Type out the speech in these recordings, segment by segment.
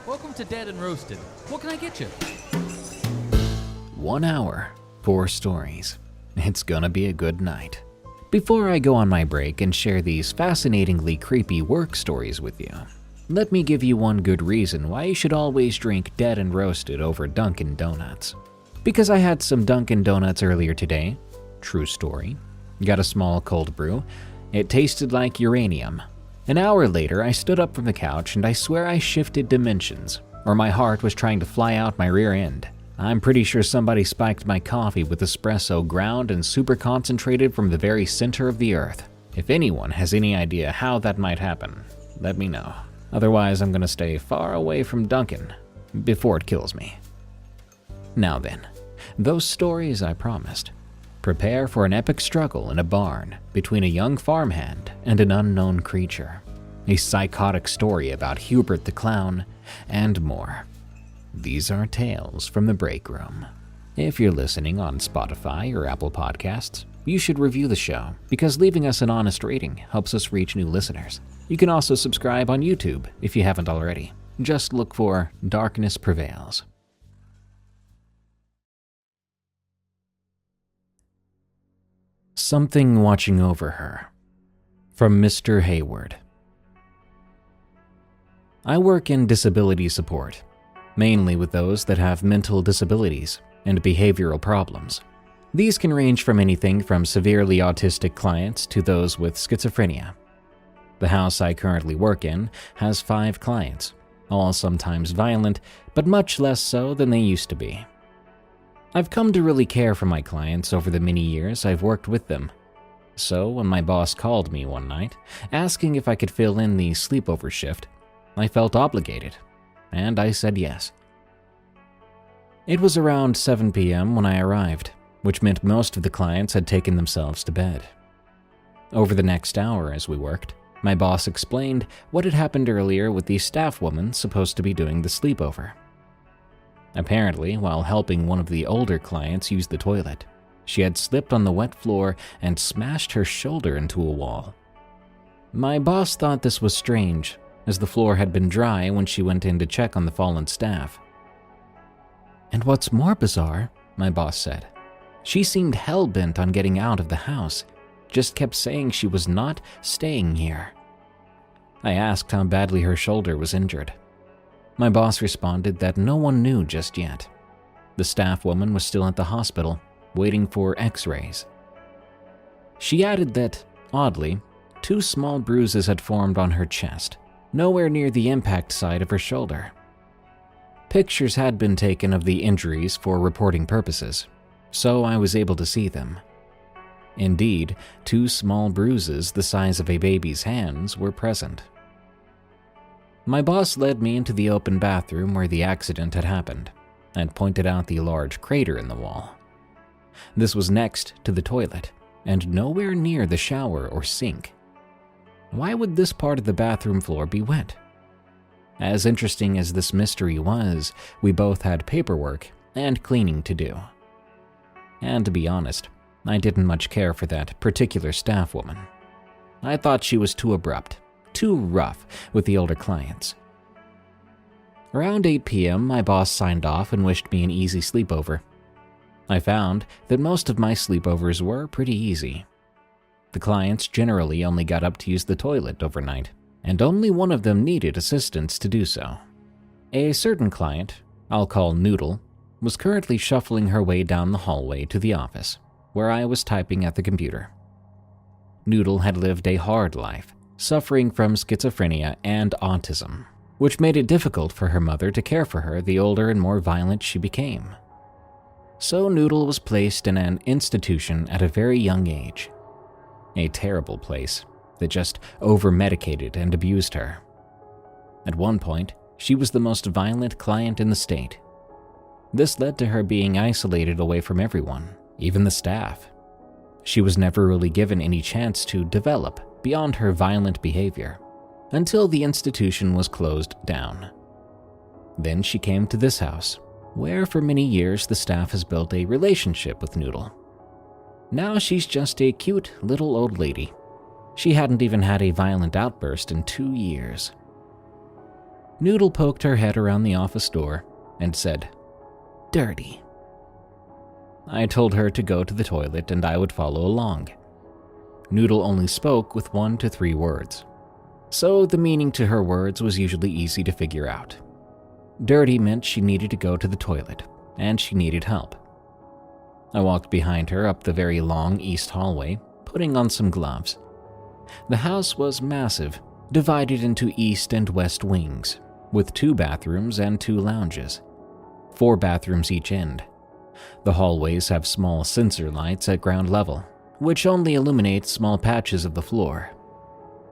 Welcome to Dead and Roasted. What can I get you? 1 hour, 4 stories. It's gonna be a good night. Before I go on my break and share these fascinatingly creepy work stories with you, let me give you one good reason why you should always drink Dead and Roasted over Dunkin' Donuts. Because I had some Dunkin' Donuts earlier today. True story. Got a small cold brew. It tasted like uranium. An hour later, I stood up from the couch and I swear I shifted dimensions, or my heart was trying to fly out my rear end. I'm pretty sure somebody spiked my coffee with espresso ground and super concentrated from the very center of the earth. If anyone has any idea how that might happen, let me know. Otherwise, I'm gonna stay far away from Dunkin' before it kills me. Now then, those stories I promised. Prepare for an epic struggle in a barn between a young farmhand and an unknown creature. A psychotic story about Hubert the Clown, and more. These are tales from the break room. If you're listening on Spotify or Apple Podcasts, you should review the show because leaving us an honest rating helps us reach new listeners. You can also subscribe on YouTube if you haven't already. Just look for Darkness Prevails. Something watching over her. From Mr. Hayward. I work in disability support, mainly with those that have mental disabilities and behavioral problems. These can range from anything from severely autistic clients to those with schizophrenia. The house I currently work in has 5 clients, all sometimes violent, but much less so than they used to be. I've come to really care for my clients over the many years I've worked with them. So when my boss called me one night, asking if I could fill in the sleepover shift, I felt obligated, and I said yes. It was around 7 p.m. when I arrived, which meant most of the clients had taken themselves to bed. Over the next hour as we worked, my boss explained what had happened earlier with the staff woman supposed to be doing the sleepover. Apparently, while helping one of the older clients use the toilet, she had slipped on the wet floor and smashed her shoulder into a wall. My boss thought this was strange, as the floor had been dry when she went in to check on the fallen staff. And what's more bizarre, my boss said, she seemed hell-bent on getting out of the house, just kept saying she was not staying here. I asked how badly her shoulder was injured. My boss responded that no one knew just yet. The staff woman was still at the hospital, waiting for x-rays. She added that, oddly, 2 small bruises had formed on her chest, nowhere near the impact site of her shoulder. Pictures had been taken of the injuries for reporting purposes, so I was able to see them. Indeed, 2 small bruises the size of a baby's hands were present. My boss led me into the open bathroom where the accident had happened and pointed out the large crater in the wall. This was next to the toilet and nowhere near the shower or sink. Why would this part of the bathroom floor be wet? As interesting as this mystery was, we both had paperwork and cleaning to do. And to be honest, I didn't much care for that particular staff woman. I thought she was too abrupt, too rough with the older clients. Around 8 p.m., my boss signed off and wished me an easy sleepover. I found that most of my sleepovers were pretty easy. The clients generally only got up to use the toilet overnight, and only one of them needed assistance to do so. A certain client, I'll call Noodle, was currently shuffling her way down the hallway to the office, where I was typing at the computer. Noodle had lived a hard life, suffering from schizophrenia and autism, which made it difficult for her mother to care for her the older and more violent she became. So Noodle was placed in an institution at a very young age. A terrible place that just over-medicated and abused her. At one point, she was the most violent client in the state. This led to her being isolated away from everyone, even the staff. She was never really given any chance to develop beyond her violent behavior, until the institution was closed down. Then she came to this house, where for many years the staff has built a relationship with Noodle. Now she's just a cute little old lady. She hadn't even had a violent outburst in 2 years. Noodle poked her head around the office door and said, "Dirty." I told her to go to the toilet and I would follow along. Noodle only spoke with 1 to 3 words, so the meaning to her words was usually easy to figure out. Dirty meant she needed to go to the toilet, and she needed help. I walked behind her up the very long east hallway, putting on some gloves. The house was massive, divided into east and west wings, with 2 bathrooms and 2 lounges, 4 bathrooms each end. The hallways have small sensor lights at ground level, which only illuminate small patches of the floor.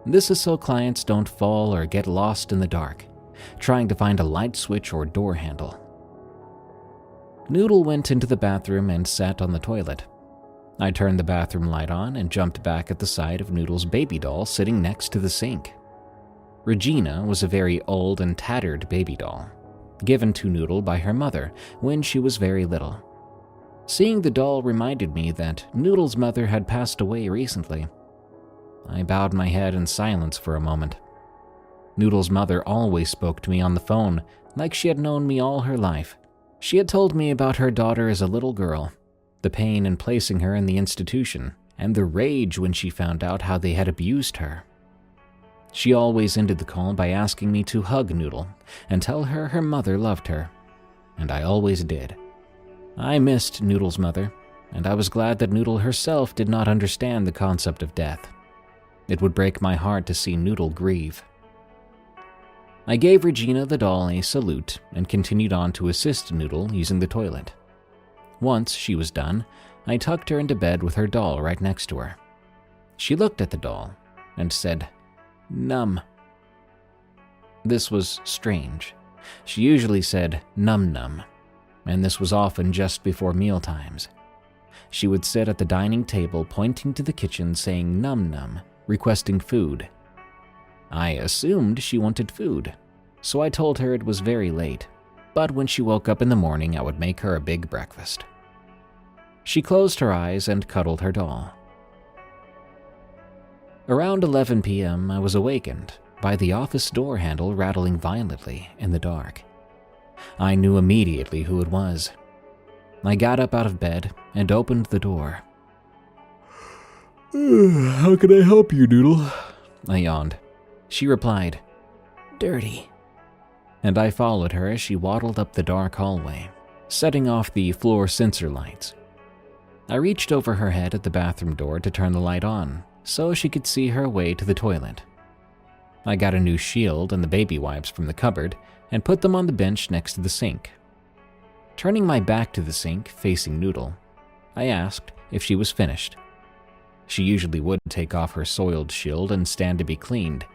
This is so clients don't fall or get lost in the dark, trying to find a light switch or door handle. Noodle went into the bathroom and sat on the toilet. I turned the bathroom light on and jumped back at the side of Noodle's baby doll sitting next to the sink. Regina was a very old and tattered baby doll, given to Noodle by her mother when she was very little. Seeing the doll reminded me that Noodle's mother had passed away recently. I bowed my head in silence for a moment. Noodle's mother always spoke to me on the phone like she had known me all her life. She had told me about her daughter as a little girl, the pain in placing her in the institution, and the rage when she found out how they had abused her. She always ended the call by asking me to hug Noodle and tell her her mother loved her, and I always did. I missed Noodle's mother, and I was glad that Noodle herself did not understand the concept of death. It would break my heart to see Noodle grieve. I gave Regina the doll a salute and continued on to assist Noodle using the toilet. Once she was done, I tucked her into bed with her doll right next to her. She looked at the doll and said, "Numb." This was strange. She usually said num-num, and this was often just before mealtimes. She would sit at the dining table pointing to the kitchen saying num-num, requesting food. I assumed she wanted food, so I told her it was very late, but when she woke up in the morning I would make her a big breakfast. She closed her eyes and cuddled her doll. Around 11 p.m. I was awakened by the office door handle rattling violently in the dark. I knew immediately who it was. I got up out of bed and opened the door. "How can I help you, Noodle?" I yawned. She replied, "Dirty." And I followed her as she waddled up the dark hallway, setting off the floor sensor lights. I reached over her head at the bathroom door to turn the light on so she could see her way to the toilet. I got a new shield and the baby wipes from the cupboard and put them on the bench next to the sink. Turning my back to the sink, facing Noodle, I asked if she was finished. She usually would take off her soiled shield and stand to be cleaned.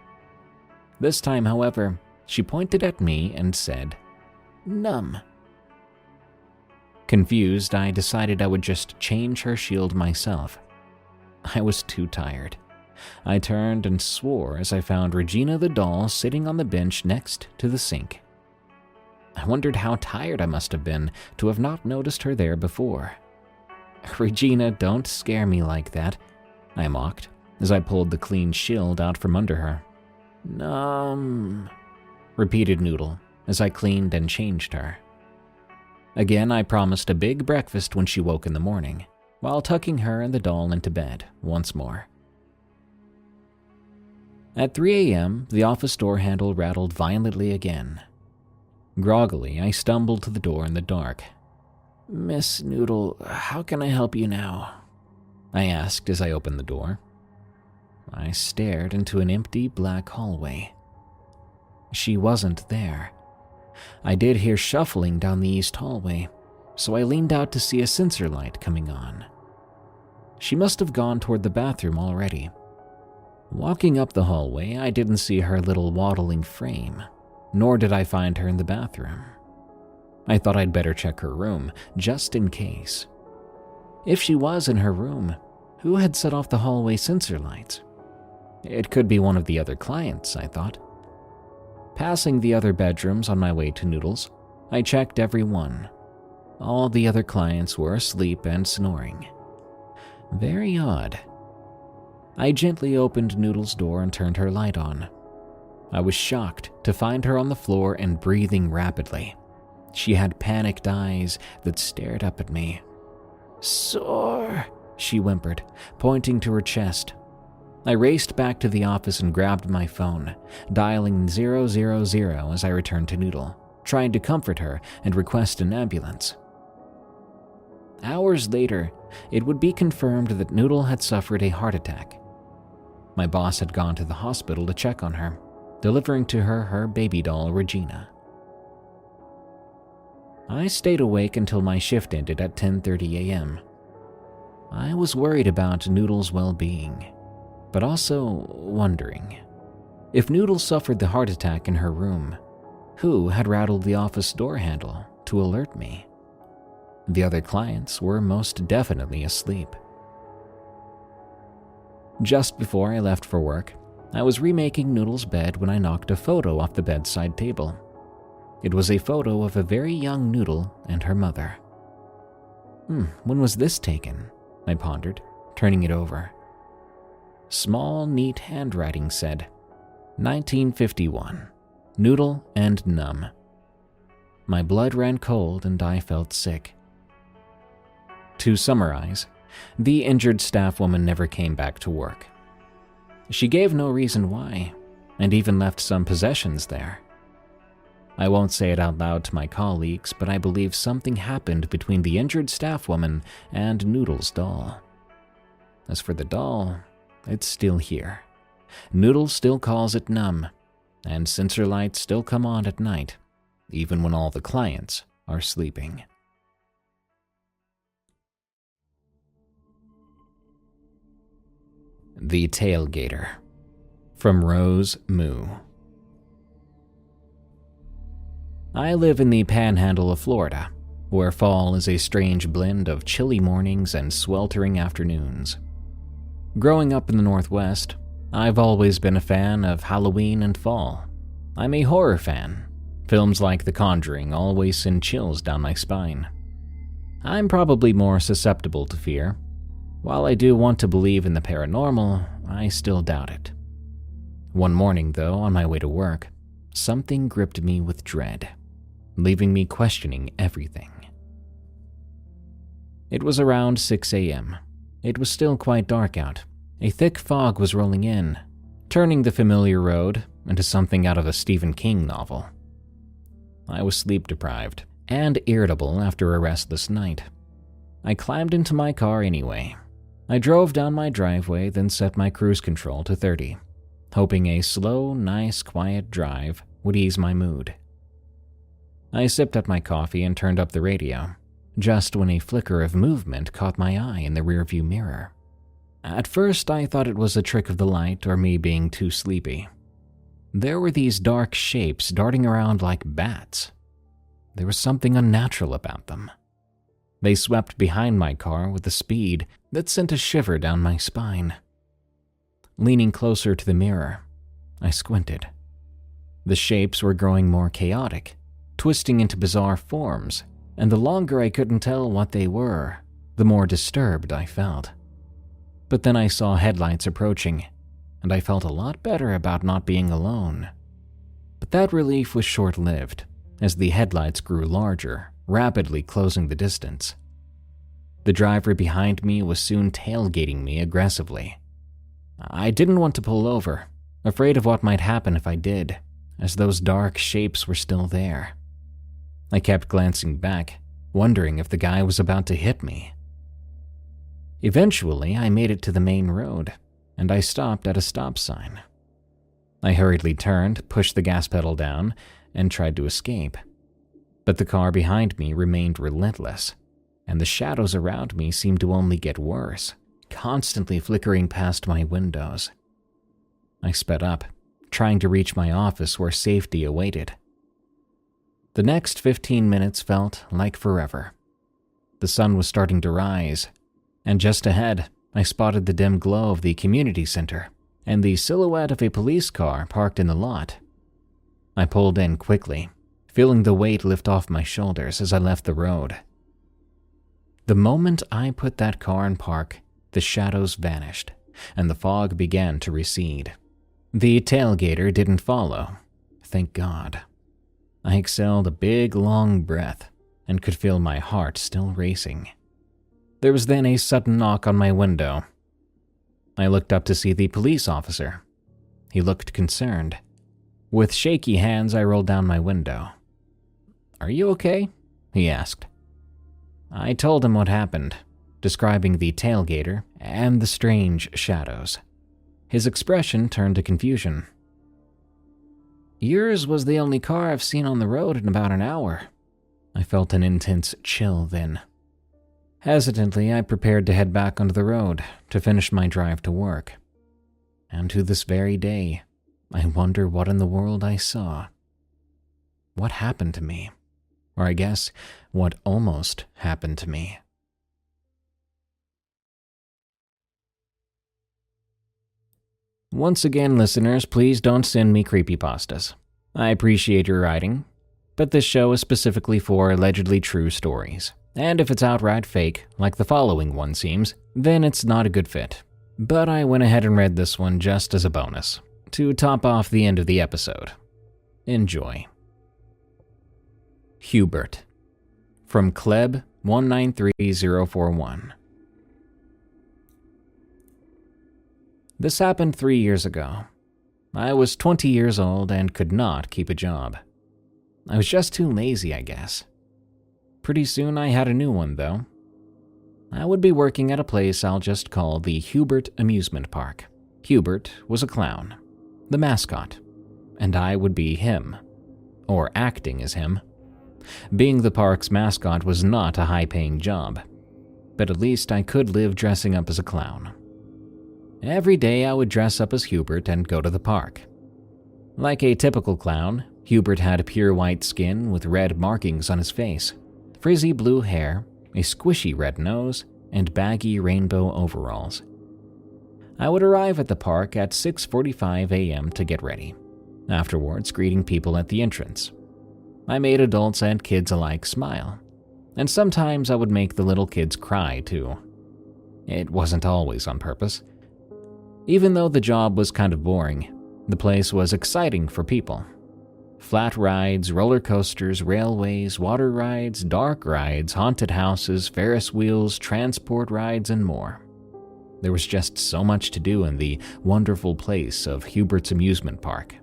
This time, however, she pointed at me and said, "Numb." Confused, I decided I would just change her shield myself. I was too tired. I turned and swore as I found Regina the doll sitting on the bench next to the sink. I wondered how tired I must have been to have not noticed her there before. "Regina, don't scare me like that," I mocked as I pulled the clean shield out from under her. "Numb," repeated Noodle as I cleaned and changed her. Again, I promised a big breakfast when she woke in the morning, while tucking her and the doll into bed once more. At 3 a.m., the office door handle rattled violently again. Groggily, I stumbled to the door in the dark. "Miss Noodle, how can I help you now?" I asked as I opened the door. I stared into an empty black hallway. She wasn't there. I did hear shuffling down the east hallway, so I leaned out to see a sensor light coming on. She must have gone toward the bathroom already. Walking up the hallway, I didn't see her little waddling frame, nor did I find her in the bathroom. I thought I'd better check her room, just in case. If she was in her room, who had set off the hallway sensor lights? It could be one of the other clients, I thought. Passing the other bedrooms on my way to Noodles, I checked every one. All the other clients were asleep and snoring. Very odd. I gently opened Noodle's door and turned her light on. I was shocked to find her on the floor and breathing rapidly. She had panicked eyes that stared up at me. "Sore," she whimpered, pointing to her chest. I raced back to the office and grabbed my phone, dialing 000 as I returned to Noodle, trying to comfort her and request an ambulance. Hours later, it would be confirmed that Noodle had suffered a heart attack. My boss had gone to the hospital to check on her, delivering to her her baby doll, Regina. I stayed awake until my shift ended at 10:30 a.m. I was worried about Noodle's well-being, but also wondering, if Noodle suffered the heart attack in her room, who had rattled the office door handle to alert me? The other clients were most definitely asleep. Just before I left for work, I was remaking Noodle's bed when I knocked a photo off the bedside table. It was a photo of a very young Noodle and her mother. When was this taken? I pondered, turning it over. Small, neat handwriting said, 1951, Noodle and numb. My blood ran cold and I felt sick. To summarize, the injured staff woman never came back to work. She gave no reason why, and even left some possessions there. I won't say it out loud to my colleagues, but I believe something happened between the injured staff woman and Noodle's doll. As for the doll, it's still here. Noodle still calls it numb, and sensor lights still come on at night, even when all the clients are sleeping. The Tailgater, from Rose Moo. I live in the panhandle of Florida, where fall is a strange blend of chilly mornings and sweltering afternoons. Growing up in the Northwest, I've always been a fan of Halloween and fall. I'm a horror fan. Films like The Conjuring always send chills down my spine. I'm probably more susceptible to fear. While I do want to believe in the paranormal, I still doubt it. One morning, though, on my way to work, something gripped me with dread, leaving me questioning everything. It was around 6 a.m. It was still quite dark out. A thick fog was rolling in, turning the familiar road into something out of a Stephen King novel. I was sleep-deprived and irritable after a restless night. I climbed into my car anyway. I drove down my driveway, then set my cruise control to 30, hoping a slow, nice, quiet drive would ease my mood. I sipped at my coffee and turned up the radio, just when a flicker of movement caught my eye in the rearview mirror. At first, I thought it was a trick of the light or me being too sleepy. There were these dark shapes darting around like bats. There was something unnatural about them. They swept behind my car with a speed that sent a shiver down my spine. Leaning closer to the mirror, I squinted. The shapes were growing more chaotic, twisting into bizarre forms, and the longer I couldn't tell what they were, the more disturbed I felt. But then I saw headlights approaching, and I felt a lot better about not being alone. But that relief was short-lived, as the headlights grew larger, rapidly closing the distance. The driver behind me was soon tailgating me aggressively. I didn't want to pull over, afraid of what might happen if I did, as those dark shapes were still there. I kept glancing back, wondering if the guy was about to hit me. Eventually, I made it to the main road, and I stopped at a stop sign. I hurriedly turned, pushed the gas pedal down, and tried to escape. But the car behind me remained relentless, and the shadows around me seemed to only get worse, constantly flickering past my windows. I sped up, trying to reach my office where safety awaited. The next 15 minutes felt like forever. The sun was starting to rise, and just ahead, I spotted the dim glow of the community center and the silhouette of a police car parked in the lot. I pulled in quickly, feeling the weight lift off my shoulders as I left the road. The moment I put that car in park, the shadows vanished, and the fog began to recede. The tailgater didn't follow. Thank God. I exhaled a big, long breath and could feel my heart still racing. There was then a sudden knock on my window. I looked up to see the police officer. He looked concerned. With shaky hands, I rolled down my window. "Are you okay?" he asked. I told him what happened, describing the tailgater and the strange shadows. His expression turned to confusion. "Yours was the only car I've seen on the road in about an hour." I felt an intense chill then. Hesitantly, I prepared to head back onto the road to finish my drive to work. And to this very day, I wonder what in the world I saw. What happened to me? Or I guess, what almost happened to me. Once again, listeners, please don't send me creepypastas. I appreciate your writing, but this show is specifically for allegedly true stories. And if it's outright fake, like the following one seems, then it's not a good fit. But I went ahead and read this one just as a bonus, to top off the end of the episode. Enjoy. Hubert. From Kleb 193041. This happened 3 years ago. I was 20 years old and could not keep a job. I was just too lazy, I guess. Pretty soon I had a new one, though. I would be working at a place I'll just call the Hubert Amusement Park. Hubert was a clown, the mascot, and I would be him, or acting as him. Being the park's mascot was not a high-paying job, but at least I could live dressing up as a clown. Every day I would dress up as Hubert and go to the park. Like a typical clown, Hubert had pure white skin with red markings on his face, frizzy blue hair, a squishy red nose, and baggy rainbow overalls. I would arrive at the park at 6:45 a.m. to get ready, afterwards greeting people at the entrance. I made adults and kids alike smile, and sometimes I would make the little kids cry too. It wasn't always on purpose. Even though the job was kind of boring, the place was exciting for people. Flat rides, roller coasters, railways, water rides, dark rides, haunted houses, Ferris wheels, transport rides, and more. There was just so much to do in the wonderful place of Hubert's Amusement Park.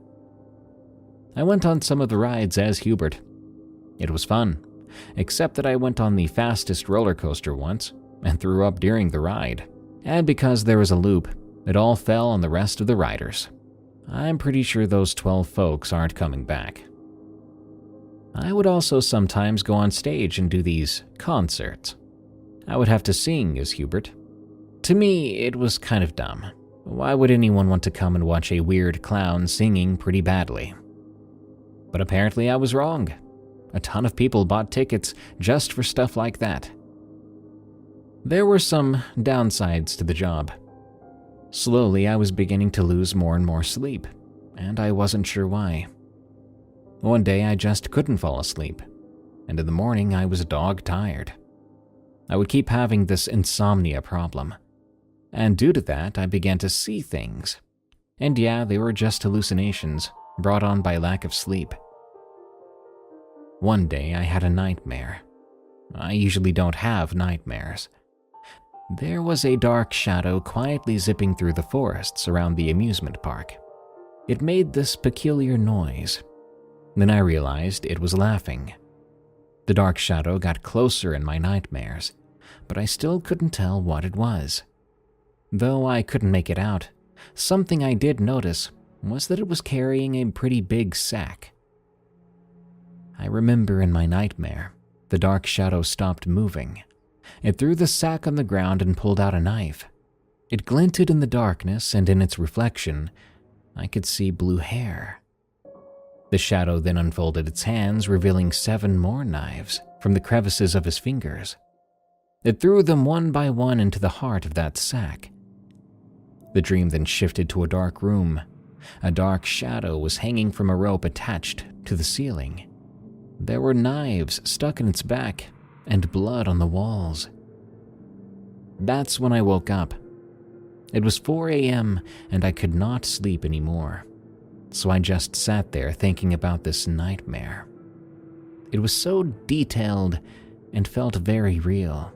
I went on some of the rides as Hubert. It was fun, except that I went on the fastest roller coaster once and threw up during the ride. And because there was a loop, it all fell on the rest of the riders. I'm pretty sure those 12 folks aren't coming back. I would also sometimes go on stage and do these concerts. I would have to sing as Hubert. To me, it was kind of dumb. Why would anyone want to come and watch a weird clown singing pretty badly? But apparently I was wrong. A ton of people bought tickets just for stuff like that. There were some downsides to the job. Slowly, I was beginning to lose more and more sleep, and I wasn't sure why. One day, I just couldn't fall asleep, and in the morning, I was dog-tired. I would keep having this insomnia problem, and due to that, I began to see things. And yeah, they were just hallucinations brought on by lack of sleep. One day, I had a nightmare. I usually don't have nightmares. There was a dark shadow quietly zipping through the forests around the amusement park. It made this peculiar noise. Then I realized it was laughing. The dark shadow got closer in my nightmares, but I still couldn't tell what it was. Though I couldn't make it out, something I did notice was that it was carrying a pretty big sack. I remember in my nightmare, the dark shadow stopped moving. It threw the sack on the ground and pulled out a knife. It glinted in the darkness, and in its reflection, I could see blue hair. The shadow then unfolded its hands, revealing 7 more knives from the crevices of his fingers. It threw them one by one into the heart of that sack. The dream then shifted to a dark room. A dark shadow was hanging from a rope attached to the ceiling. There were knives stuck in its back and blood on the walls. That's when I woke up. It was 4 a.m. and I could not sleep anymore, so I just sat there thinking about this nightmare. It was so detailed and felt very real.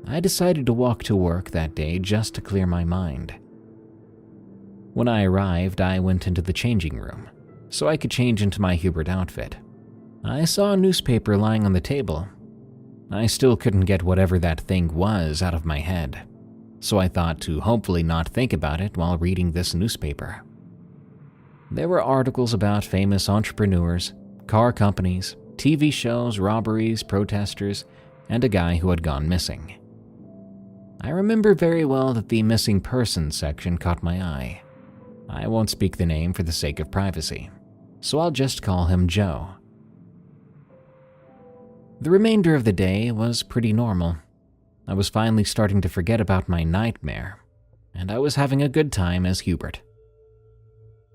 I decided to walk to work that day just to clear my mind. When I arrived, I went into the changing room so I could change into my Hubert outfit. I saw a newspaper lying on the table. I still couldn't get whatever that thing was out of my head, so I thought to hopefully not think about it while reading this newspaper. There were articles about famous entrepreneurs, car companies, TV shows, robberies, protesters, and a guy who had gone missing. I remember very well that the missing persons section caught my eye. I won't speak the name for the sake of privacy, so I'll just call him Joe. The remainder of the day was pretty normal. I was finally starting to forget about my nightmare, and I was having a good time as Hubert.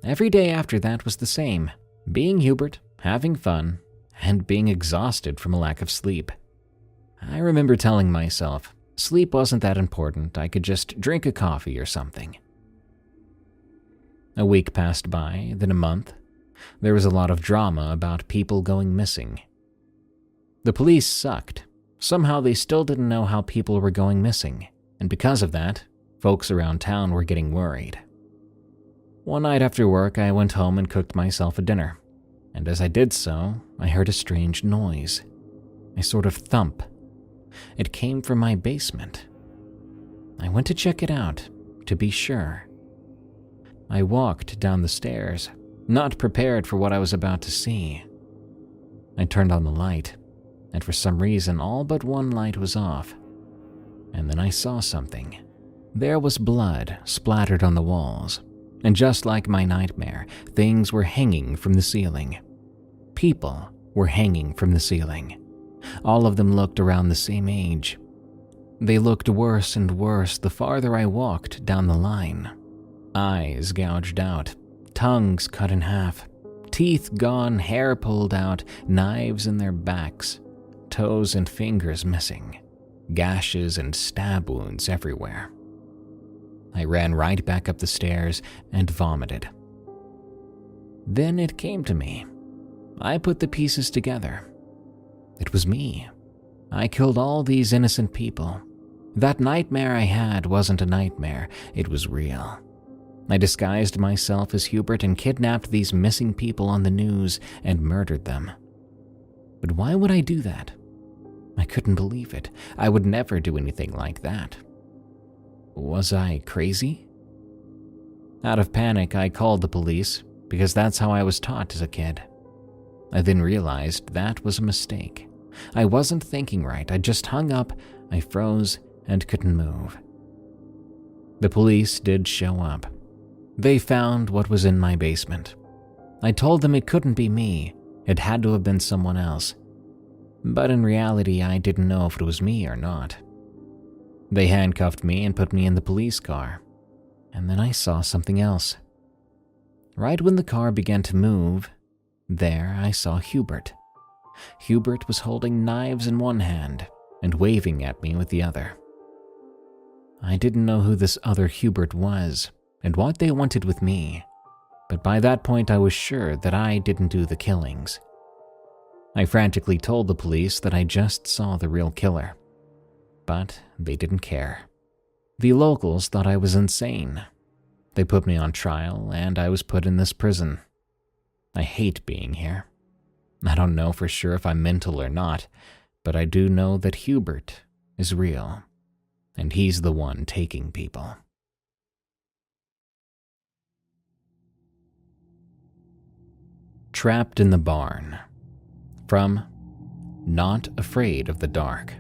Every day after that was the same, being Hubert, having fun, and being exhausted from a lack of sleep. I remember telling myself, sleep wasn't that important, I could just drink a coffee or something. A week passed by, then a month. There was a lot of drama about people going missing. The police sucked. Somehow they still didn't know how people were going missing, and because of that, folks around town were getting worried. One night after work, I went home and cooked myself a dinner, and as I did so, I heard a strange noise, a sort of thump. It came from my basement. I went to check it out, to be sure. I walked down the stairs, not prepared for what I was about to see. I turned on the light, and for some reason all but one light was off. And then I saw something. There was blood splattered on the walls, and just like my nightmare, things were hanging from the ceiling. People were hanging from the ceiling. All of them looked around the same age. They looked worse and worse the farther I walked down the line. Eyes gouged out, tongues cut in half, teeth gone, hair pulled out, knives in their backs, toes and fingers missing, gashes and stab wounds everywhere. I ran right back up the stairs and vomited. Then it came to me. I put the pieces together. It was me. I killed all these innocent people. That nightmare I had wasn't a nightmare, it was real. I disguised myself as Hubert and kidnapped these missing people on the news and murdered them. But why would I do that? I couldn't believe it. I would never do anything like that. Was I crazy? Out of panic, I called the police because that's how I was taught as a kid. I then realized that was a mistake. I wasn't thinking right. I just hung up, I froze, and couldn't move. The police did show up. They found what was in my basement. I told them it couldn't be me. It had to have been someone else. But in reality, I didn't know if it was me or not. They handcuffed me and put me in the police car. And then I saw something else. Right when the car began to move, there I saw Hubert. Hubert was holding knives in one hand and waving at me with the other. I didn't know who this other Hubert was and what they wanted with me, but by that point I was sure that I didn't do the killings. I frantically told the police that I just saw the real killer, but they didn't care. The locals thought I was insane. They put me on trial and I was put in this prison. I hate being here. I don't know for sure if I'm mental or not, but I do know that Hubert is real, and he's the one taking people. Trapped in the Barn, from Not Afraid of the Dark.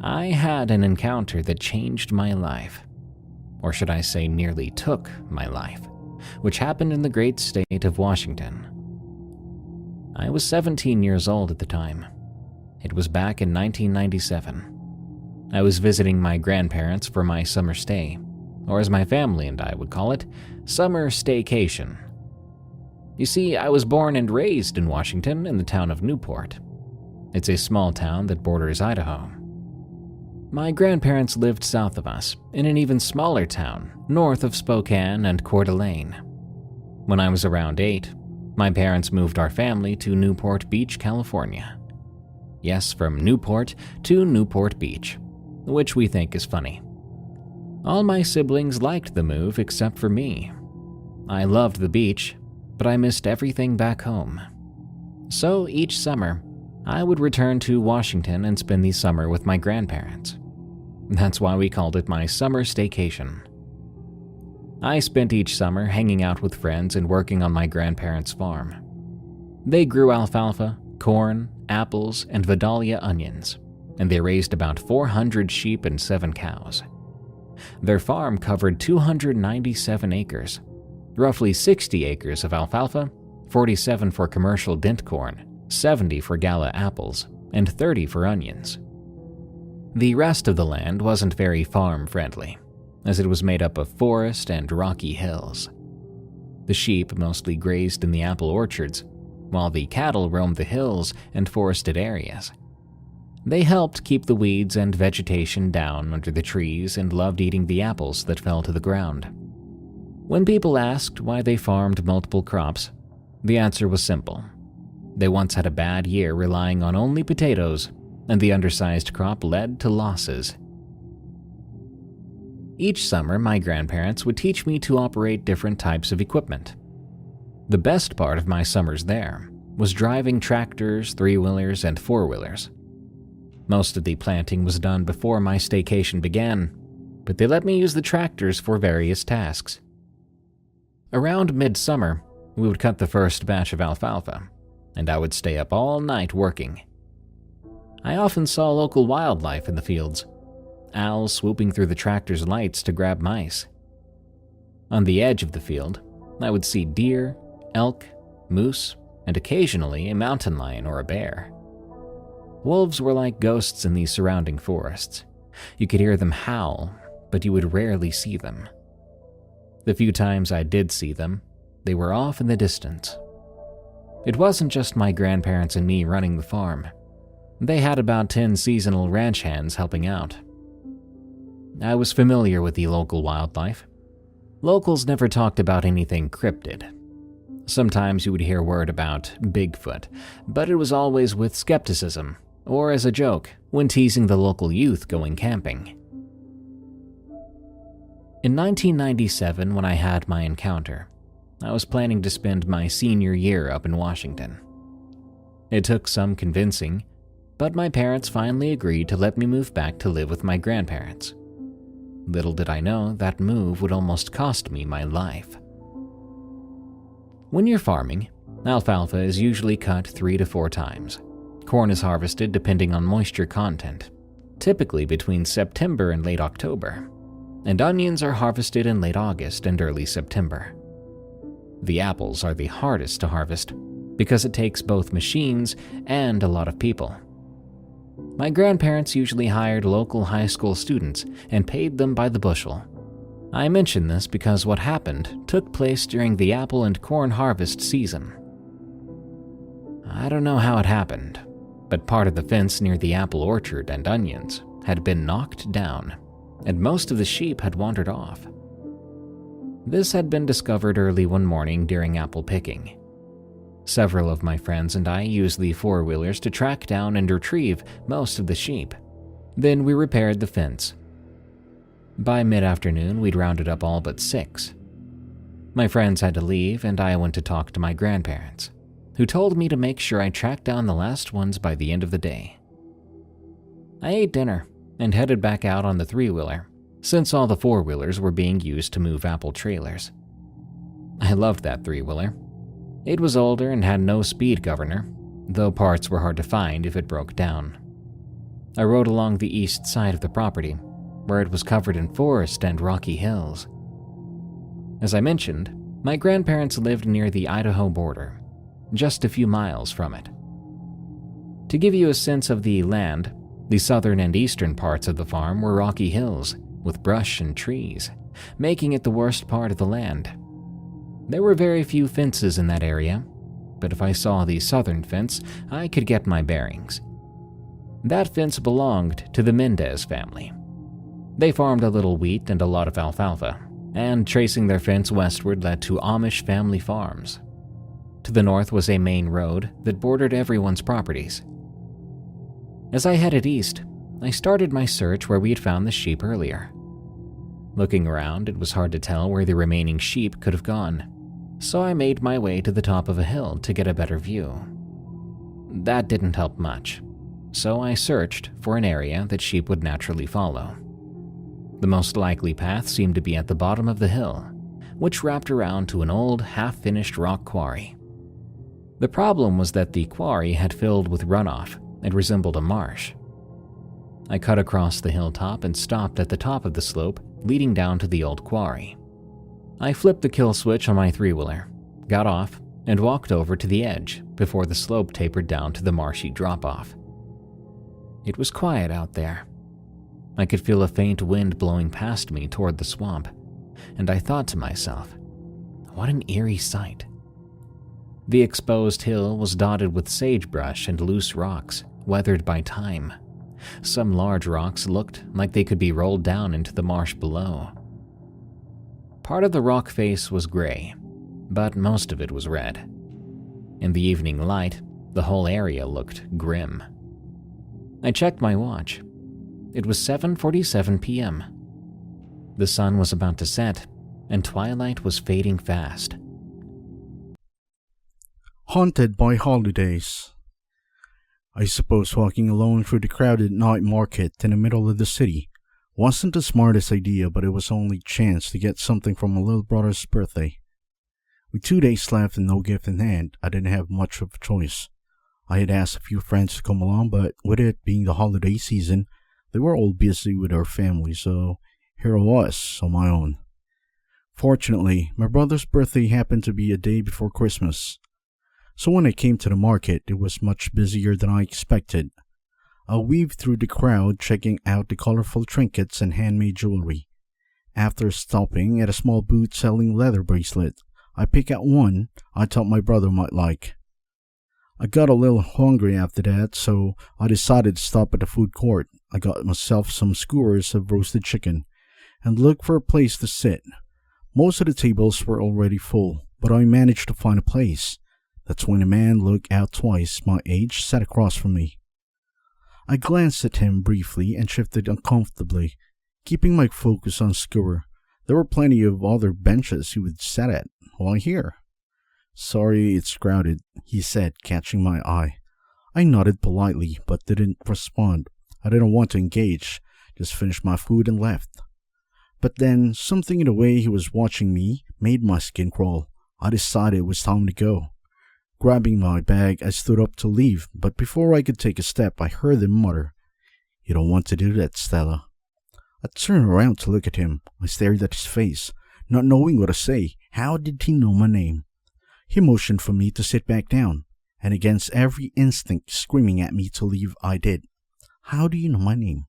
I had an encounter that changed my life, or should I say nearly took my life, which happened in the great state of Washington. I was 17 years old at the time. It was back in 1997. I was visiting my grandparents for my summer stay, or as my family and I would call it, summer staycation. You see, I was born and raised in Washington in the town of Newport. It's a small town that borders Idaho. My grandparents lived south of us, in an even smaller town, north of Spokane and Coeur d'Alene. When I was around 8, my parents moved our family to Newport Beach, California. Yes, from Newport to Newport Beach, which we think is funny. All my siblings liked the move except for me. I loved the beach, but I missed everything back home. So each summer, I would return to Washington and spend the summer with my grandparents. That's why we called it my summer staycation. I spent each summer hanging out with friends and working on my grandparents' farm. They grew alfalfa, corn, apples, and Vidalia onions, and they raised about 400 sheep and 7 cows. Their farm covered 297 acres, roughly 60 acres of alfalfa, 47 for commercial dent corn, 70 for gala apples, and 30 for onions. The rest of the land wasn't very farm-friendly, as it was made up of forest and rocky hills. The sheep mostly grazed in the apple orchards, while the cattle roamed the hills and forested areas. They helped keep the weeds and vegetation down under the trees and loved eating the apples that fell to the ground. When people asked why they farmed multiple crops, the answer was simple. They once had a bad year relying on only potatoes, and the undersized crop led to losses. Each summer, my grandparents would teach me to operate different types of equipment. The best part of my summers there was driving tractors, 3-wheelers, and 4-wheelers. Most of the planting was done before my staycation began, but they let me use the tractors for various tasks. Around midsummer, we would cut the first batch of alfalfa, and I would stay up all night working. I often saw local wildlife in the fields, owls swooping through the tractor's lights to grab mice. On the edge of the field, I would see deer, elk, moose, and occasionally a mountain lion or a bear. Wolves were like ghosts in these surrounding forests. You could hear them howl, but you would rarely see them. The few times I did see them, they were off in the distance. It wasn't just my grandparents and me running the farm. They had about 10 seasonal ranch hands helping out. I was familiar with the local wildlife. Locals never talked about anything cryptid. Sometimes you would hear word about Bigfoot, but it was always with skepticism or as a joke when teasing the local youth going camping. In 1997, when I had my encounter, I was planning to spend my senior year up in Washington. It took some convincing, but my parents finally agreed to let me move back to live with my grandparents. Little did I know that move would almost cost me my life. When you're farming, alfalfa is usually cut 3 to 4 times. Corn is harvested depending on moisture content, typically between September and late October, and onions are harvested in late August and early September. The apples are the hardest to harvest because it takes both machines and a lot of people. My grandparents usually hired local high school students and paid them by the bushel. I mention this because what happened took place during the apple and corn harvest season. I don't know how it happened, but part of the fence near the apple orchard and onions had been knocked down, and most of the sheep had wandered off. This had been discovered early one morning during apple picking. Several of my friends and I used the 4-wheelers to track down and retrieve most of the sheep. Then we repaired the fence. By mid-afternoon, we'd rounded up all but 6. My friends had to leave, and I went to talk to my grandparents, who told me to make sure I tracked down the last ones by the end of the day. I ate dinner and headed back out on the 3-wheeler, since all the 4-wheelers were being used to move apple trailers. I loved that 3-wheeler. It was older and had no speed governor, though parts were hard to find if it broke down. I rode along the east side of the property, where it was covered in forest and rocky hills. As I mentioned, my grandparents lived near the Idaho border, just a few miles from it. To give you a sense of the land, the southern and eastern parts of the farm were rocky hills with brush and trees, making it the worst part of the land. There were very few fences in that area, but if I saw the southern fence, I could get my bearings. That fence belonged to the Mendez family. They farmed a little wheat and a lot of alfalfa, and tracing their fence westward led to Amish family farms. To the north was a main road that bordered everyone's properties. As I headed east, I started my search where we had found the sheep earlier. Looking around, it was hard to tell where the remaining sheep could have gone, so I made my way to the top of a hill to get a better view. That didn't help much, so I searched for an area that sheep would naturally follow. The most likely path seemed to be at the bottom of the hill, which wrapped around to an old, half-finished rock quarry. The problem was that the quarry had filled with runoff and resembled a marsh. I cut across the hilltop and stopped at the top of the slope leading down to the old quarry. I flipped the kill switch on my three-wheeler, got off, and walked over to the edge before the slope tapered down to the marshy drop-off. It was quiet out there. I could feel a faint wind blowing past me toward the swamp, and I thought to myself, what an eerie sight. The exposed hill was dotted with sagebrush and loose rocks, weathered by time. Some large rocks looked like they could be rolled down into the marsh below. Part of the rock face was gray, but most of it was red. In the evening light, the whole area looked grim. I checked my watch. It was 7:47 p.m. The sun was about to set, and twilight was fading fast. Haunted by holidays. I suppose walking alone through the crowded night market in the middle of the city wasn't the smartest idea, but it was only chance to get something from my little brother's birthday. With 2 days left and no gift in hand, I didn't have much of a choice. I had asked a few friends to come along, but with it being the holiday season, they were all busy with their family, so here I was on my own. Fortunately, my brother's birthday happened to be a day before Christmas. So when I came to the market, it was much busier than I expected. I weaved through the crowd, checking out the colorful trinkets and handmade jewelry. After stopping at a small booth selling leather bracelet, I picked out one I thought my brother might like. I got a little hungry after that, so I decided to stop at the food court. I got myself some skewers of roasted chicken and looked for a place to sit. Most of the tables were already full, but I managed to find a place. That's when a man looked out twice my age sat across from me. I glanced at him briefly and shifted uncomfortably, keeping my focus on skewer. There were plenty of other benches he would sit at. Why here? Sorry, it's crowded, he said, catching my eye. I nodded politely, but didn't respond. I didn't want to engage, just finished my food and left. But then, something in the way he was watching me made my skin crawl. I decided it was time to go. Grabbing my bag, I stood up to leave, but before I could take a step, I heard him mutter, "You don't want to do that, Stella." I turned around to look at him. I stared at his face, not knowing what to say. How did he know my name? He motioned for me to sit back down, and against every instinct screaming at me to leave, I did. "How do you know my name?"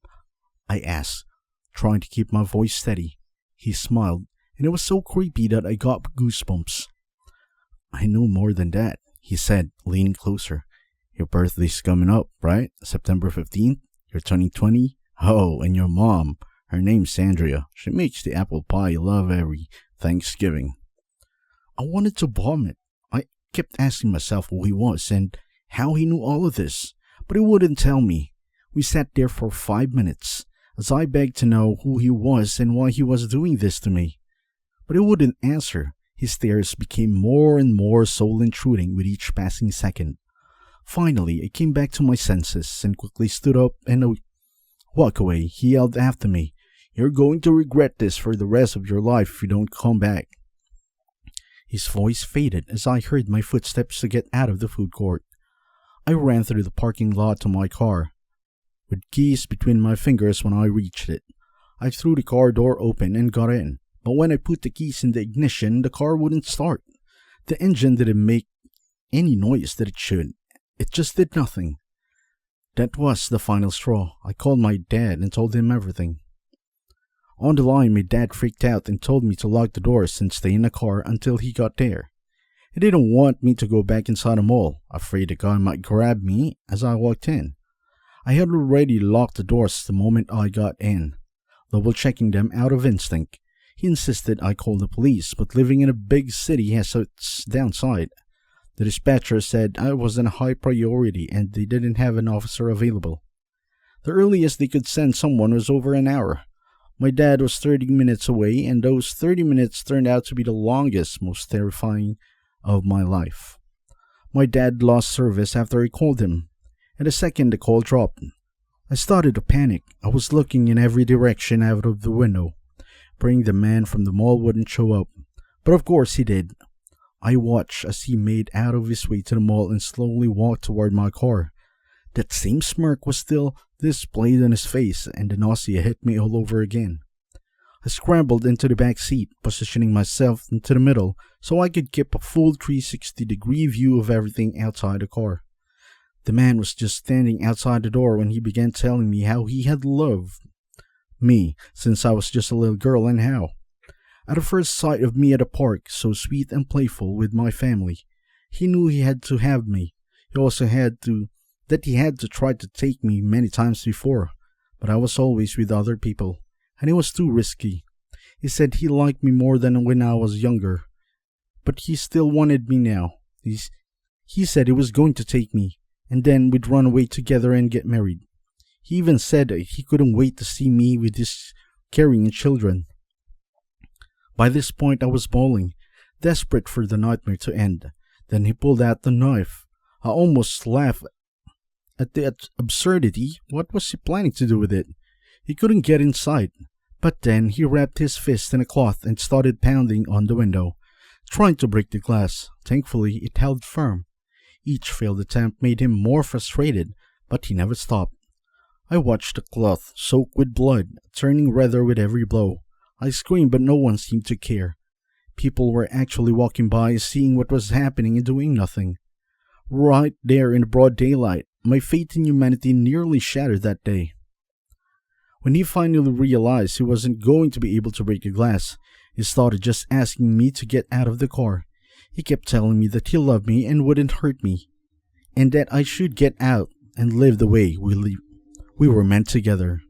I asked, trying to keep my voice steady. He smiled, and it was so creepy that I got goosebumps. "I know more than that," he said, leaning closer. "Your birthday's coming up, right? September 15th? You're turning 20? Oh, and your mom, her name's Andrea. She makes the apple pie you love every Thanksgiving." I wanted to vomit. I kept asking myself who he was and how he knew all of this, but he wouldn't tell me. We sat there for 5 minutes, as I begged to know who he was and why he was doing this to me. But he wouldn't answer. His stares became more and more soul-intruding with each passing second. Finally, I came back to my senses and quickly stood up and walked away. He yelled after me, "You're going to regret this for the rest of your life if you don't come back." His voice faded as I heard my footsteps to get out of the food court. I ran through the parking lot to my car, with keys between my fingers when I reached it. I threw the car door open and got in. But when I put the keys in the ignition, the car wouldn't start. The engine didn't make any noise that it should. It just did nothing. That was the final straw. I called my dad and told him everything. On the line, my dad freaked out and told me to lock the doors and stay in the car until he got there. He didn't want me to go back inside the mall, afraid the guy might grab me as I walked in. I had already locked the doors the moment I got in, double-checking them out of instinct. He insisted I call the police, but living in a big city has its downside. The dispatcher said I wasn't a high priority and they didn't have an officer available. The earliest they could send someone was over an hour. My dad was 30 minutes away, and those 30 minutes turned out to be the longest, most terrifying of my life. My dad lost service after I called him, and the second the call dropped, I started to panic. I was looking in every direction out of the window, praying the man from the mall wouldn't show up. But of course he did. I watched as he made out of his way to the mall and slowly walked toward my car. That same smirk was still displayed on his face, and the nausea hit me all over again. I scrambled into the back seat, positioning myself into the middle so I could keep a full 360-degree view of everything outside the car. The man was just standing outside the door when he began telling me how he had loved me since I was just a little girl, and how, at the first sight of me at a park so sweet and playful with my family, he knew he had to have me. He also had to try to take me many times before, but I was always with other people, and it was too risky. He said he liked me more than when I was younger, but he still wanted me now. He said he was going to take me, and then we'd run away together and get married. He even said that he couldn't wait to see me with his carrying children. By this point I was bawling, desperate for the nightmare to end. Then he pulled out the knife. I almost laughed at the absurdity. What was he planning to do with it? He couldn't get inside. But then he wrapped his fist in a cloth and started pounding on the window, trying to break the glass. Thankfully, it held firm. Each failed attempt made him more frustrated, but he never stopped. I watched the cloth, soaked with blood, turning redder with every blow. I screamed, but no one seemed to care. People were actually walking by, seeing what was happening and doing nothing. Right there in the broad daylight, my faith in humanity nearly shattered that day. When he finally realized he wasn't going to be able to break the glass, he started just asking me to get out of the car. He kept telling me that he loved me and wouldn't hurt me, and that I should get out and live the way we were meant together.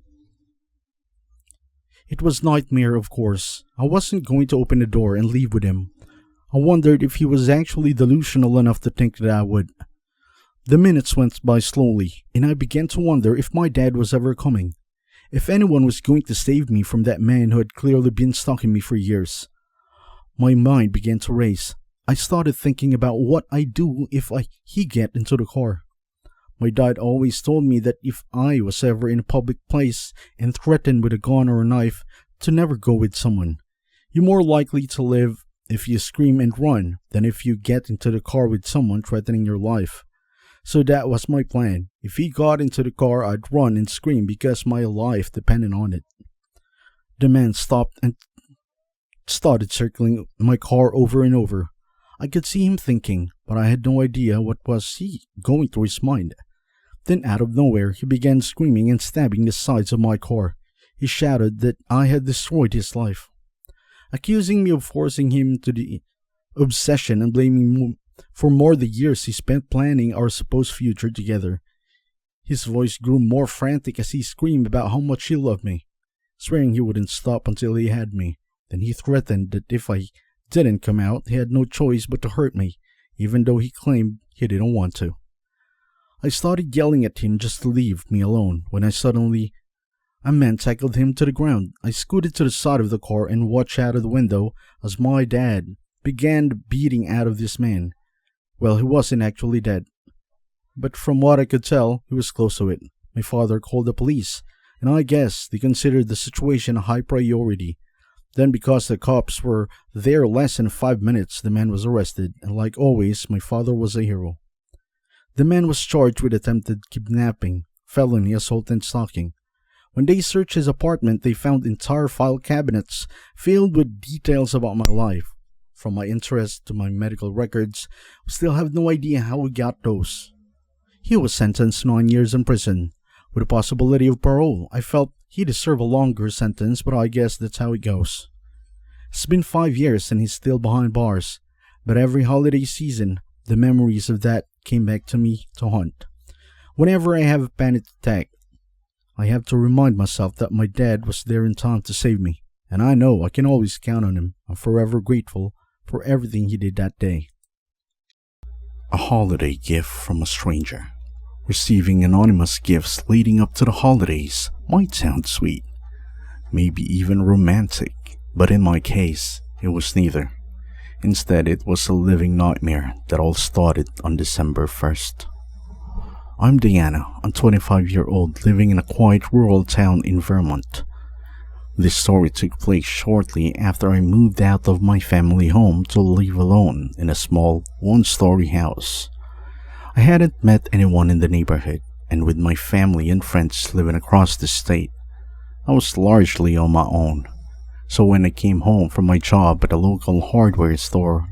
It was nightmare, of course. I wasn't going to open the door and leave with him. I wondered if he was actually delusional enough to think that I would. The minutes went by slowly, and I began to wonder if my dad was ever coming. If anyone was going to save me from that man who had clearly been stalking me for years. My mind began to race. I started thinking about what I'd do if he get into the car. My dad always told me that if I was ever in a public place and threatened with a gun or a knife, to never go with someone. You're more likely to live if you scream and run than if you get into the car with someone threatening your life. So that was my plan. If he got into the car, I'd run and scream because my life depended on it. The man stopped and started circling my car over and over. I could see him thinking, but I had no idea what was he going through his mind. Then out of nowhere, he began screaming and stabbing the sides of my car. He shouted that I had destroyed his life, accusing me of forcing him to the obsession and blaming me for more the years he spent planning our supposed future together. His voice grew more frantic as he screamed about how much he loved me, swearing he wouldn't stop until he had me. Then he threatened that if I didn't come out, he had no choice but to hurt me, even though he claimed he didn't want to. I started yelling at him just to leave me alone when a man tackled him to the ground. I scooted to the side of the car and watched out of the window as my dad began the beating out of this man. Well, he wasn't actually dead, but from what I could tell, he was close to it. My father called the police, and I guess they considered the situation a high priority. Then, because the cops were there less than 5 minutes, the man was arrested, and like always, my father was a hero. The man was charged with attempted kidnapping, felony assault, and stalking. When they searched his apartment, they found entire file cabinets filled with details about my life. From my interest to my medical records, we still have no idea how we got those. He was sentenced to 9 years in prison, with a possibility of parole. I felt he deserved a longer sentence, but I guess that's how it goes. It's been 5 years and he's still behind bars, but every holiday season, the memories of that came back to me to haunt. Whenever I have a panic attack, I have to remind myself that my dad was there in time to save me, and I know I can always count on him. I'm forever grateful for everything he did that day. A holiday gift from a stranger. Receiving anonymous gifts leading up to the holidays might sound sweet, maybe even romantic, but in my case, it was neither. Instead, it was a living nightmare that all started on December 1st. I'm Diana, a 25-year-old living in a quiet rural town in Vermont. This story took place shortly after I moved out of my family home to live alone in a small, one-story house. I hadn't met anyone in the neighborhood, and with my family and friends living across the state, I was largely on my own. So when I came home from my job at a local hardware store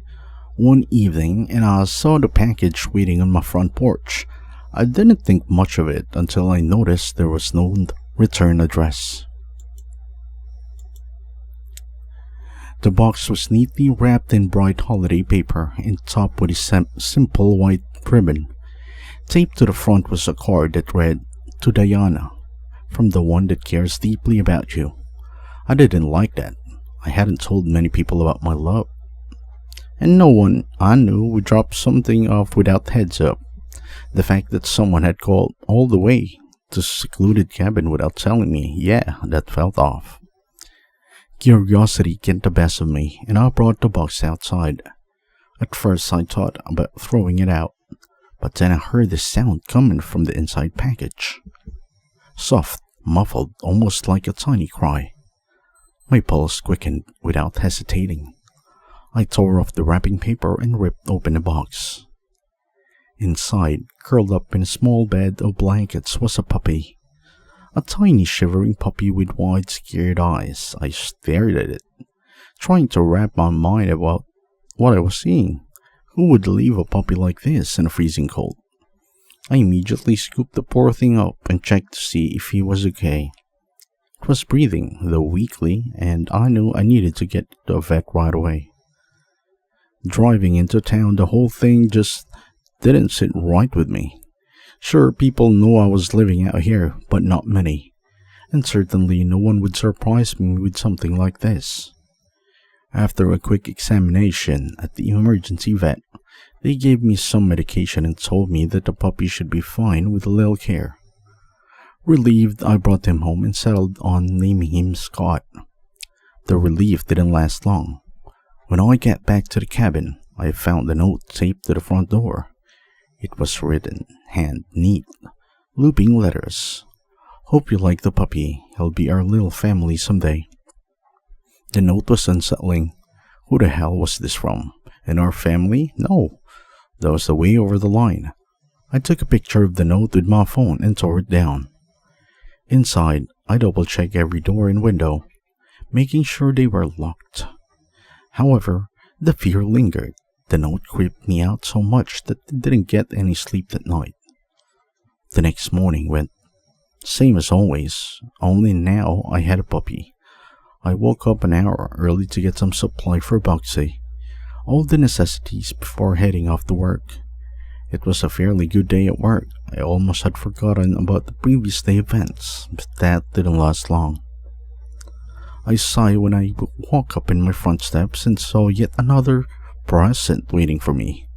one evening and I saw the package waiting on my front porch, I didn't think much of it until I noticed there was no return address. The box was neatly wrapped in bright holiday paper and topped with a simple white ribbon. Taped to the front was a card that read, "To Diana, from the one that cares deeply about you." I didn't like that. I hadn't told many people about my love, and no one I knew would drop something off without heads up. The fact that someone had called all the way to a secluded cabin without telling me, yeah, that felt off. Curiosity get the best of me, and I brought the box outside. At first I thought about throwing it out, but then I heard the sound coming from the inside package. Soft, muffled, almost like a tiny cry. My pulse quickened without hesitating. I tore off the wrapping paper and ripped open the box. Inside, curled up in a small bed of blankets, was a puppy. A tiny shivering puppy with wide, scared eyes. I stared at it, trying to wrap my mind about what I was seeing. Who would leave a puppy like this in a freezing cold? I immediately scooped the poor thing up and checked to see if he was okay. It was breathing, though weakly, and I knew I needed to get to a vet right away. Driving into town, the whole thing just didn't sit right with me. Sure, people knew I was living out here, but not many, and certainly no one would surprise me with something like this. After a quick examination at the emergency vet, they gave me some medication and told me that the puppy should be fine with a little care. Relieved, I brought him home and settled on naming him Scott. The relief didn't last long. When I got back to the cabin, I found a note taped to the front door. It was written, hand neat, looping letters. "Hope you like the puppy. He'll be our little family someday." The note was unsettling. Who the hell was this from? In our family? No. That was way over the line. I took a picture of the note with my phone and tore it down. Inside, I double-checked every door and window, making sure they were locked. However, the fear lingered. The note creeped me out so much that I didn't get any sleep that night. The next morning went same as always, only now I had a puppy. I woke up an hour early to get some supply for Boxy, all the necessities before heading off to work. It was a fairly good day at work. I almost had forgotten about the previous day events, but that didn't last long. I sighed when I walked up in my front steps and saw yet another present waiting for me.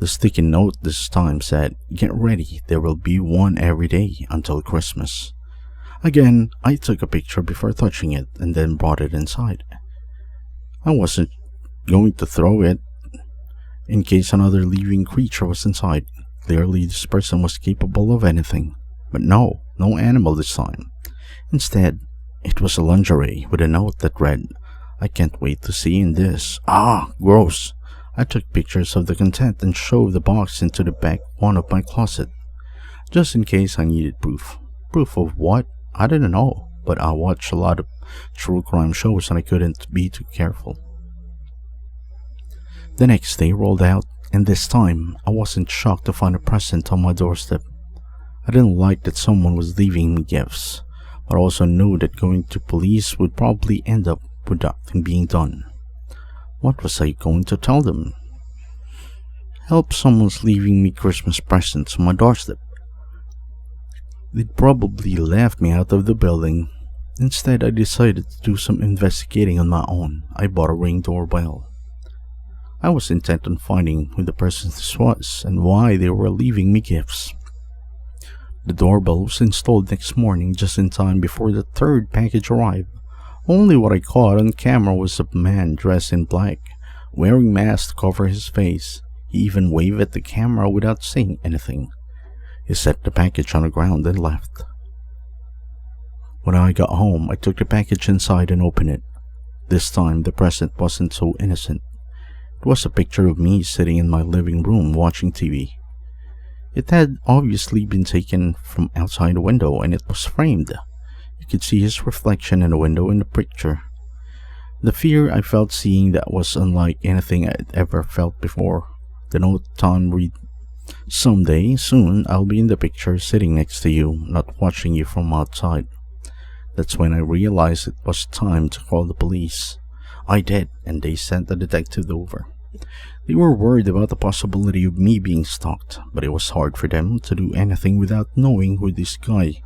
The sticky note this time said, "Get ready, there will be one every day until Christmas." Again, I took a picture before touching it and then brought it inside. I wasn't going to throw it in case another living creature was inside. Clearly, this person was capable of anything. But no animal this time. Instead, it was a lingerie with a note that read, "I can't wait to see in this." Ah, gross. I took pictures of the content and shoved the box into the back one of my closet, just in case I needed proof. Proof of what? I didn't know, but I watched a lot of true crime shows and I couldn't be too careful. The next day rolled out, and this time I wasn't shocked to find a present on my doorstep. I didn't like that someone was leaving me gifts, but I also knew that going to police would probably end up with nothing being done. What was I going to tell them? Help, someone's leaving me Christmas presents on my doorstep. They'd probably laughed me out of the building. Instead, I decided to do some investigating on my own. I bought a Ring doorbell. I was intent on finding who the person this was and why they were leaving me gifts. The doorbell was installed next morning just in time before the third package arrived. Only what I caught on camera was a man dressed in black, wearing masks to cover his face. He even waved at the camera without saying anything. He set the package on the ground and left. When I got home, I took the package inside and opened it. This time, the present wasn't so innocent. It was a picture of me sitting in my living room watching TV. It had obviously been taken from outside the window and it was framed. You could see his reflection in the window in the picture. The fear I felt seeing that was unlike anything I'd ever felt before. The note on read, "Someday, soon, I'll be in the picture sitting next to you, not watching you from outside." That's when I realized it was time to call the police. I did, and they sent a detective over. They were worried about the possibility of me being stalked, but it was hard for them to do anything without knowing who this guy.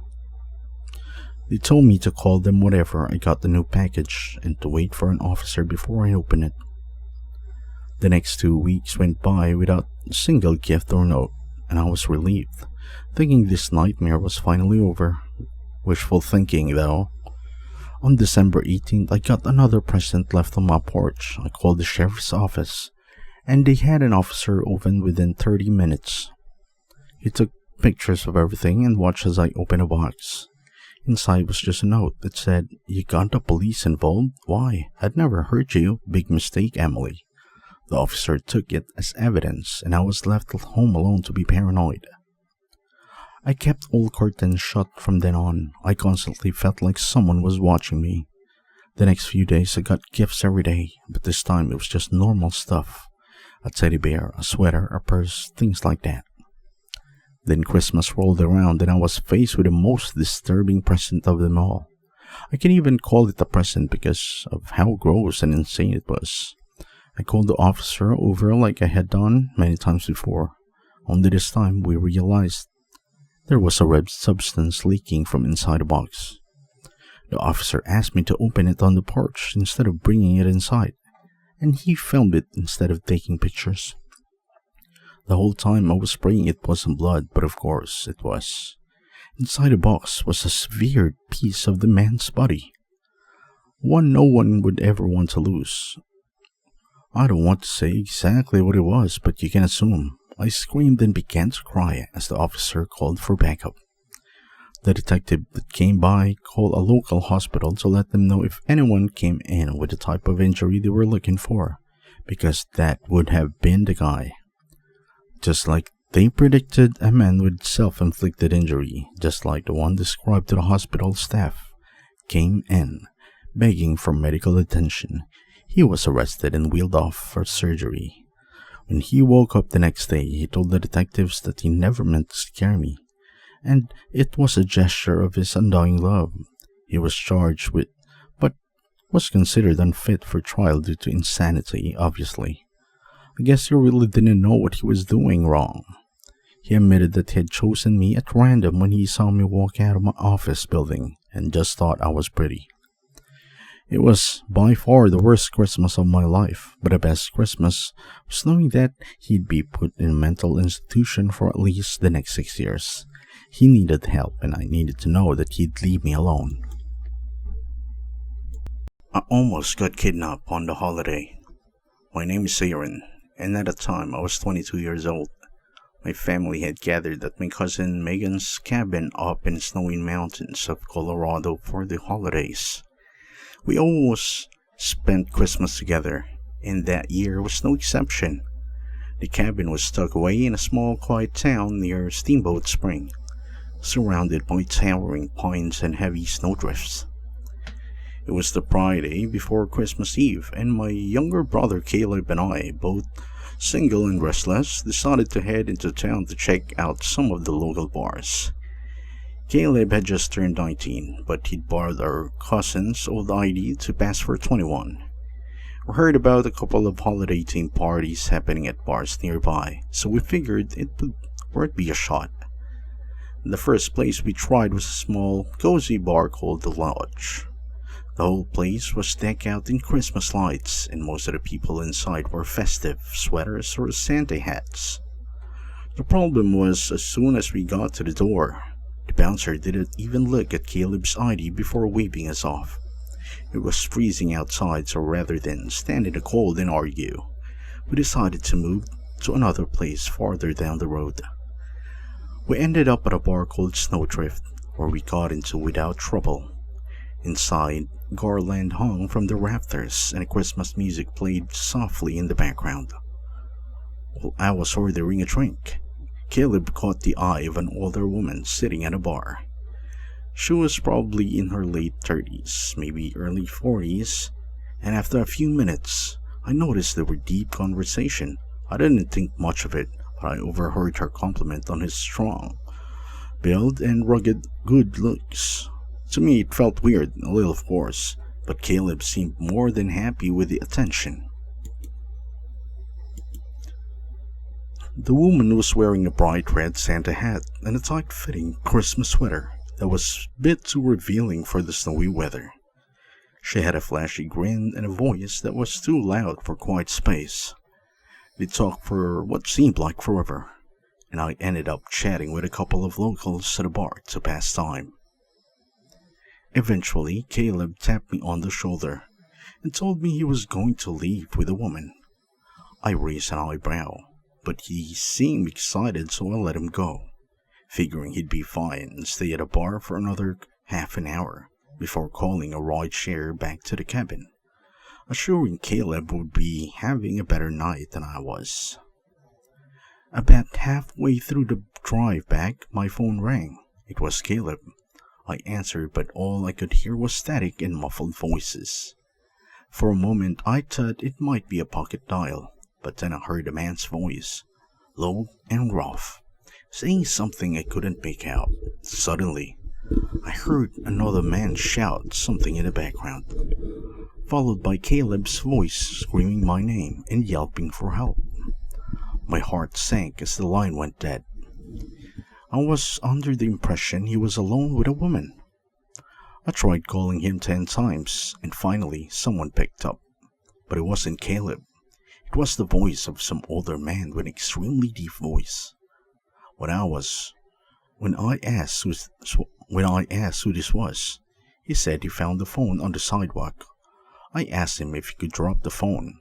They told me to call them whenever I got the new package and to wait for an officer before I opened it. The next 2 weeks went by without a single gift or note, and I was relieved, thinking this nightmare was finally over. Wishful thinking, though. On December 18th, I got another present left on my porch. I called the sheriff's office, and they had an officer open within 30 minutes. He took pictures of everything and watched as I opened a box. Inside was just a note that said, "You got the police involved? Why? I'd never hurt you. Big mistake, Emily." The officer took it as evidence, and I was left at home alone to be paranoid. I kept all curtains shut from then on. I constantly felt like someone was watching me. The next few days I got gifts every day, but this time it was just normal stuff. A teddy bear, a sweater, a purse, things like that. Then Christmas rolled around and I was faced with the most disturbing present of them all. I can even call it a present because of how gross and insane it was. I called the officer over like I had done many times before. Only this time we realized there was a red substance leaking from inside the box. The officer asked me to open it on the porch instead of bringing it inside, and he filmed it instead of taking pictures. The whole time I was praying it wasn't blood, but of course it was. Inside the box was a severed piece of the man's body. One no one would ever want to lose. I don't want to say exactly what it was, but you can assume. I screamed and began to cry as the officer called for backup. The detective that came by called a local hospital to let them know if anyone came in with the type of injury they were looking for, because that would have been the guy. Just like they predicted, a man with self-inflicted injury, just like the one described to the hospital staff, came in, begging for medical attention. He was arrested and wheeled off for surgery. When he woke up the next day, he told the detectives that he never meant to scare me, and it was a gesture of his undying love. He was charged with, but was considered unfit for trial due to insanity, obviously. I guess he really didn't know what he was doing wrong. He admitted that he had chosen me at random when he saw me walk out of my office building and just thought I was pretty. It was by far the worst Christmas of my life, but the best Christmas was knowing that he'd be put in a mental institution for at least the next 6 years. He needed help, and I needed to know that he'd leave me alone. I almost got kidnapped on the holiday. My name is Aaron, and at the time I was 22 years old. My family had gathered at my cousin Megan's cabin up in the snowy mountains of Colorado for the holidays. We always spent Christmas together, and that year was no exception. The cabin was tucked away in a small quiet town near Steamboat Spring, surrounded by towering pines and heavy snowdrifts. It was the Friday before Christmas Eve, and my younger brother Caleb and I, both single and restless, decided to head into town to check out some of the local bars. Caleb had just turned 19, but he'd borrowed our cousin's old ID to pass for 21. We heard about a couple of holiday-themed parties happening at bars nearby, so we figured it would worth be a shot. The first place we tried was a small, cozy bar called The Lodge. The whole place was decked out in Christmas lights, and most of the people inside wore festive sweaters or Santa hats. The problem was, as soon as we got to the door, the bouncer didn't even look at Caleb's ID before waving us off. It was freezing outside, so rather than stand in the cold and argue, we decided to move to another place farther down the road. We ended up at a bar called Snowdrift, where we got into without trouble. Inside, garland hung from the rafters and Christmas music played softly in the background. While I was ordering a drink, Caleb caught the eye of an older woman sitting at a bar. She was probably in her late 30s, maybe early 40s, and after a few minutes, I noticed they were deep conversation. I didn't think much of it, but I overheard her compliment on his strong build and rugged good looks. To me, it felt weird, a little of course, but Caleb seemed more than happy with the attention. The woman was wearing a bright red Santa hat and a tight-fitting Christmas sweater that was a bit too revealing for the snowy weather. She had a flashy grin and a voice that was too loud for quiet space. They talked for what seemed like forever, and I ended up chatting with a couple of locals at the bar to pass time. Eventually, Caleb tapped me on the shoulder and told me he was going to leave with a woman. I raised an eyebrow, but he seemed excited, so I let him go, figuring he'd be fine and stay at a bar for another half an hour before calling a ride share back to the cabin, assuring Caleb would be having a better night than I was. About halfway through the drive back, my phone rang. It was Caleb. I answered, but all I could hear was static and muffled voices. For a moment, I thought it might be a pocket dial, but then I heard a man's voice, low and rough, saying something I couldn't make out. Suddenly, I heard another man shout something in the background, followed by Caleb's voice screaming my name and yelping for help. My heart sank as the line went dead. I was under the impression he was alone with a woman. I tried calling him 10 times, and finally someone picked up. But it wasn't Caleb. It was the voice of some older man with an extremely deep voice. When I asked who this was, he said he found the phone on the sidewalk. I asked him if he could drop the phone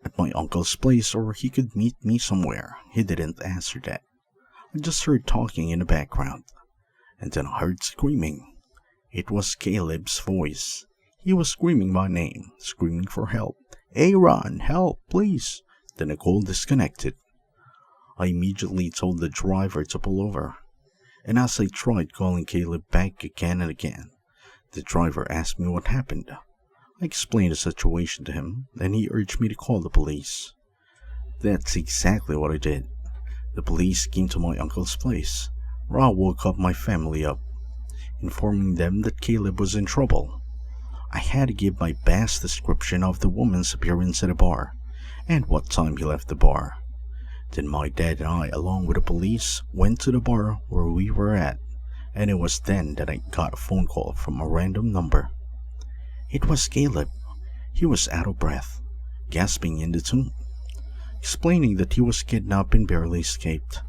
at my uncle's place or he could meet me somewhere. He didn't answer that. I just heard talking in the background, and then I heard screaming. It was Caleb's voice. He was screaming my name, screaming for help. "Aaron, help, please!" Then the call disconnected. I immediately told the driver to pull over, and as I tried calling Caleb back again and again, the driver asked me what happened. I explained the situation to him, and he urged me to call the police. That's exactly what I did. The police came to my uncle's place, where I woke up my family up, informing them that Caleb was in trouble. I had to give my best description of the woman's appearance at the bar, and what time he left the bar. Then my dad and I, along with the police, went to the bar where we were at, and it was then that I got a phone call from a random number. It was Caleb. He was out of breath, gasping in the tune, explaining that he was kidnapped and barely escaped.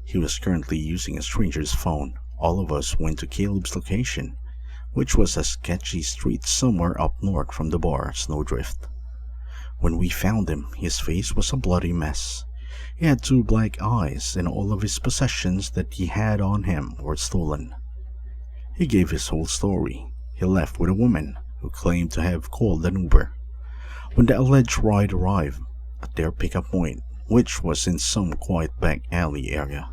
He was currently using a stranger's phone. All of us went to Caleb's location, which was a sketchy street somewhere up north from the bar, Snowdrift. When we found him, his face was a bloody mess. He had 2 black eyes, and all of his possessions that he had on him were stolen. He gave his whole story. He left with a woman who claimed to have called an Uber. When the alleged ride arrived at their pickup point, which was in some quiet back alley area,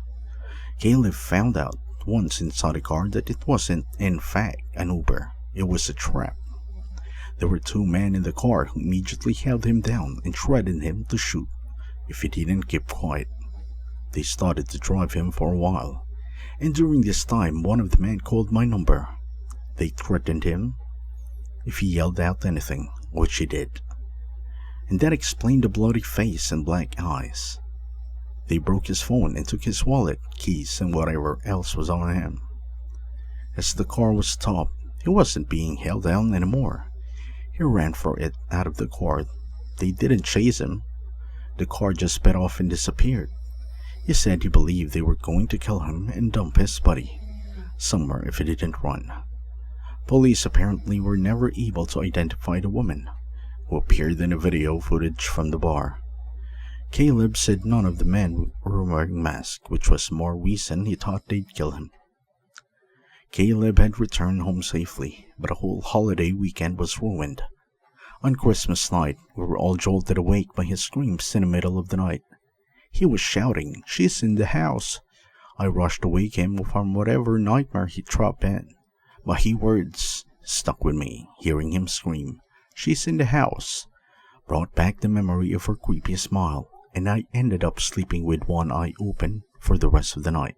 Caleb found out once inside the car that it wasn't in fact an Uber. It was a trap. There were 2 men in the car who immediately held him down and threatened him to shoot if he didn't keep quiet. They started to drive him for a while, and during this time one of the men called my number. They threatened him if he yelled out anything, which he did. And that explained the bloody face and black eyes. They broke his phone and took his wallet, keys, and whatever else was on him. As the car was stopped, he wasn't being held down anymore. He ran for it out of the car. They didn't chase him. The car just sped off and disappeared. He said he believed they were going to kill him and dump his body somewhere if he didn't run. Police apparently were never able to identify the woman who appeared in the video footage from the bar. Caleb said none of the men were wearing masks, which was more reason he thought they'd kill him. Caleb had returned home safely, but a whole holiday weekend was ruined. On Christmas night, we were all jolted awake by his screams in the middle of the night. He was shouting, "She's in the house!" I rushed to wake him from whatever nightmare he dropped in. But his words stuck with me. Hearing him scream, "She's in the house," brought back the memory of her creepy smile, and I ended up sleeping with one eye open for the rest of the night.